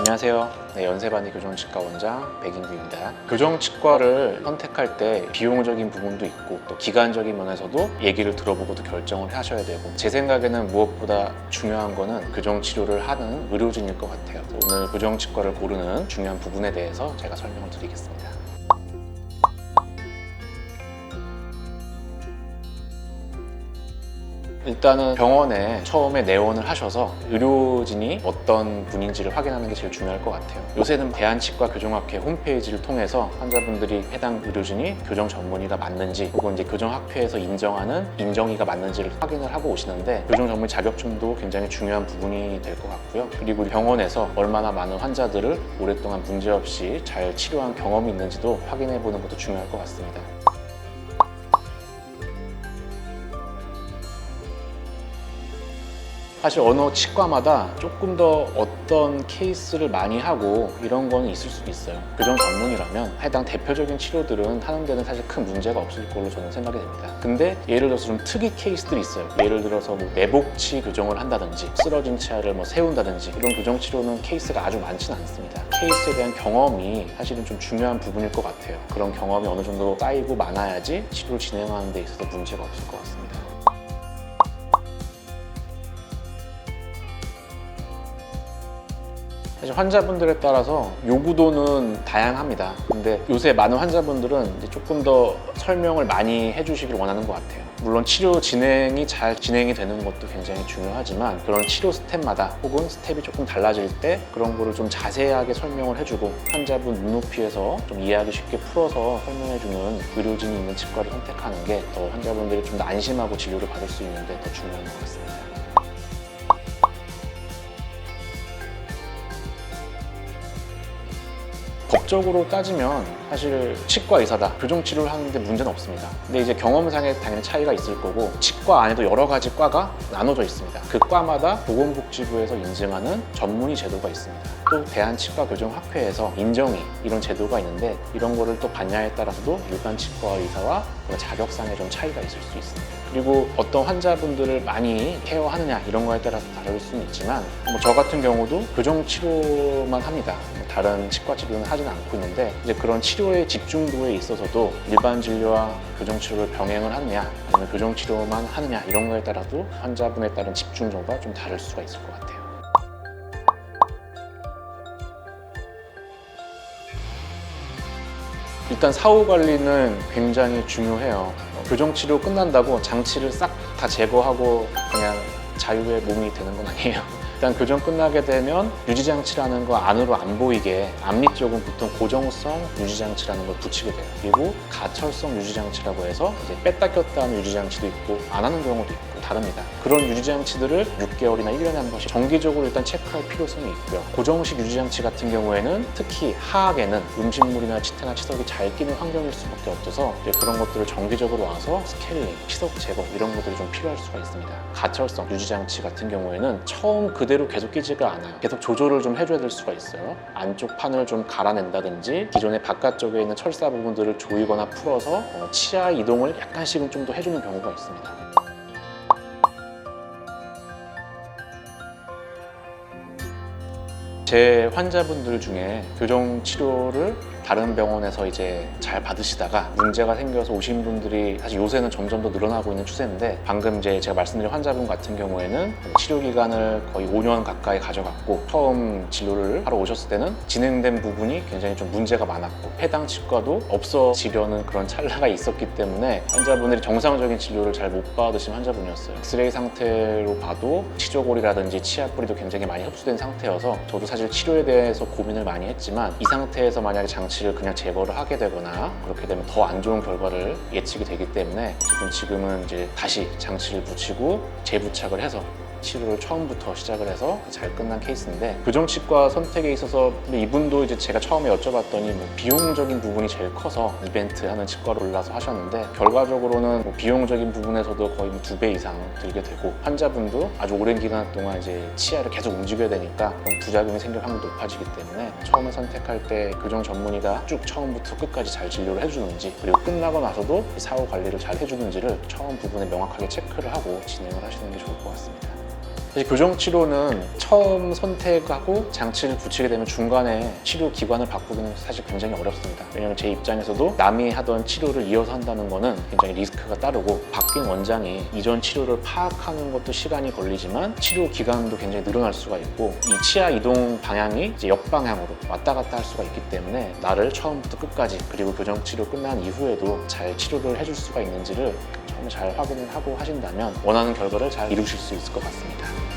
안녕하세요. 연세반이 교정치과 원장 백인규입니다. 교정치과를 선택할 때 비용적인 부분도 있고 또 기간적인 면에서도 얘기를 들어보고도 결정을 하셔야 되고, 제 생각에는 무엇보다 중요한 거는 교정치료를 하는 의료진일 것 같아요. 오늘 교정치과를 고르는 중요한 부분에 대해서 제가 설명을 드리겠습니다. 일단은 병원에 처음에 내원을 하셔서 의료진이 어떤 분인지를 확인하는 게 제일 중요할 것 같아요. 요새는 대한치과 교정학회 홈페이지를 통해서 환자분들이 해당 의료진이 교정 전문의가 맞는지, 혹은 이제 교정학회에서 인정하는 인정의가 맞는지를 확인을 하고 오시는데, 교정 전문의 자격증도 굉장히 중요한 부분이 될 것 같고요. 그리고 병원에서 얼마나 많은 환자들을 오랫동안 문제없이 잘 치료한 경험이 있는지도 확인해 보는 것도 중요할 것 같습니다. 사실 어느 치과마다 조금 더 어떤 케이스를 많이 하고 이런 거는 있을 수도 있어요. 교정 전문이라면 해당 대표적인 치료들은 하는 데는 사실 큰 문제가 없을 걸로 저는 생각이 됩니다. 근데 예를 들어서 좀 특이 케이스들이 있어요. 예를 들어서 내복치 교정을 한다든지 쓰러진 치아를 세운다든지, 이런 교정 치료는 케이스가 아주 많지는 않습니다. 케이스에 대한 경험이 사실은 좀 중요한 부분일 것 같아요. 그런 경험이 어느 정도 쌓이고 많아야지 치료를 진행하는 데 있어서 문제가 없을 것 같습니다. 사실 환자분들에 따라서 요구도는 다양합니다. 근데 요새 많은 환자분들은 이제 조금 더 설명을 많이 해주시길 원하는 것 같아요. 물론 치료 진행이 잘 진행이 되는 것도 굉장히 중요하지만, 그런 치료 스텝마다 혹은 스텝이 조금 달라질 때 그런 거를 좀 자세하게 설명을 해주고 환자분 눈높이에서 좀 이해하기 쉽게 풀어서 설명해주는 의료진이 있는 치과를 선택하는 게 더 환자분들이 좀 더 안심하고 진료를 받을 수 있는데 더 중요한 것 같습니다. 법적으로 따지면 사실 치과 의사다, 교정 치료를 하는데 문제는 없습니다. 근데 이제 경험상에 당연히 차이가 있을 거고, 치과 안에도 여러 가지 과가 나눠져 있습니다. 그 과마다 보건복지부에서 인증하는 전문의 제도가 있습니다. 또 대한치과교정학회에서 인정의, 이런 제도가 있는데, 이런 거를 또 받냐에 따라서도 일반 치과 의사와 자격상에 좀 차이가 있을 수 있습니다. 그리고 어떤 환자분들을 많이 케어하느냐 이런 거에 따라서 다를 수는 있지만, 저 같은 경우도 교정 치료만 합니다. 다른 치과 치료는 하지는 않고 있는데, 이제 그런 치료의 집중도에 있어서도 일반 진료와 교정 치료를 병행을 하느냐 아니면 교정 치료만 하느냐, 이런 거에 따라도 환자분에 따른 집중도가 좀 다를 수가 있을 것 같아요. 일단 사후 관리는 굉장히 중요해요. 교정 치료 끝난다고 장치를 싹 다 제거하고 그냥 자유의 몸이 되는 건 아니에요. 일단 교정 끝나게 되면 유지장치라는 거 안으로 안 보이게 앞니 쪽은 보통 고정성 유지장치라는 걸 붙이게 돼요. 그리고 가철성 유지장치라고 해서 이제 뺐다 꼈다 하는 유지장치도 있고 안 하는 경우도 있고 다릅니다. 그런 유지장치들을 6개월이나 1년에 한 번씩 정기적으로 일단 체크할 필요성이 있고요. 고정식 유지장치 같은 경우에는 특히 하악에는 음식물이나 치태나 치석이 잘 끼는 환경일 수밖에 없어서 이제 그런 것들을 정기적으로 와서 스케일링, 치석 제거 이런 것들이 좀 필요할 수가 있습니다. 가철성 유지장치 같은 경우에는 처음 그대로 계속 끼지가 않아요. 계속 조절을 좀 해줘야 될 수가 있어요. 안쪽 판을 좀 갈아낸다든지 기존의 바깥쪽에 있는 철사 부분들을 조이거나 풀어서 치아 이동을 약간씩은 좀 더 해주는 경우가 있습니다. 제 환자분들 중에 교정 치료를 다른 병원에서 이제 잘 받으시다가 문제가 생겨서 오신 분들이 사실 요새는 점점 더 늘어나고 있는 추세인데, 방금 이제 제가 말씀드린 환자분 같은 경우에는 치료 기간을 거의 5년 가까이 가져갔고, 처음 진료를 하러 오셨을 때는 진행된 부분이 굉장히 좀 문제가 많았고 해당 치과도 없어지려는 그런 찰나가 있었기 때문에 환자분들이 정상적인 진료를 잘 못 받으신 환자분이었어요. 엑스레이 상태로 봐도 치조골이라든지 치아 뿌리도 굉장히 많이 흡수된 상태여서 저도 사실 치료에 대해서 고민을 많이 했지만, 이 상태에서 만약에 장치를 그냥 제거를 하게 되거나 그렇게 되면 더 안 좋은 결과를 예측이 되기 때문에 지금은 이제 다시 장치를 붙이고 재부착을 해서 치료를 처음부터 시작을 해서 잘 끝난 케이스인데, 교정치과 선택에 있어서 이분도 이제 제가 처음에 여쭤봤더니 비용적인 부분이 제일 커서 이벤트 하는 치과로 올라서 하셨는데, 결과적으로는 비용적인 부분에서도 거의 2배 이상 들게 되고, 환자분도 아주 오랜 기간 동안 이제 치아를 계속 움직여야 되니까 부작용이 생길 확률이 높아지기 때문에 처음에 선택할 때 교정 전문의가 쭉 처음부터 끝까지 잘 진료를 해주는지, 그리고 끝나고 나서도 사후 관리를 잘 해주는지를 처음 부분에 명확하게 체크를 하고 진행을 하시는 게 좋을 것 같습니다. 사실 교정치료는 처음 선택하고 장치를 붙이게 되면 중간에 치료 기관을 바꾸기는 사실 굉장히 어렵습니다. 왜냐하면 제 입장에서도 남이 하던 치료를 이어서 한다는 거는 굉장히 리스크가 따르고 바뀐 원장이 이전 치료를 파악하는 것도 시간이 걸리지만 치료 기간도 굉장히 늘어날 수가 있고 이 치아 이동 방향이 이제 역방향으로 왔다 갔다 할 수가 있기 때문에 나를 처음부터 끝까지 그리고 교정치료 끝난 이후에도 잘 치료를 해줄 수가 있는지를 처음에 잘 확인을 하고 하신다면 원하는 결과를 잘 이루실 수 있을 것 같습니다.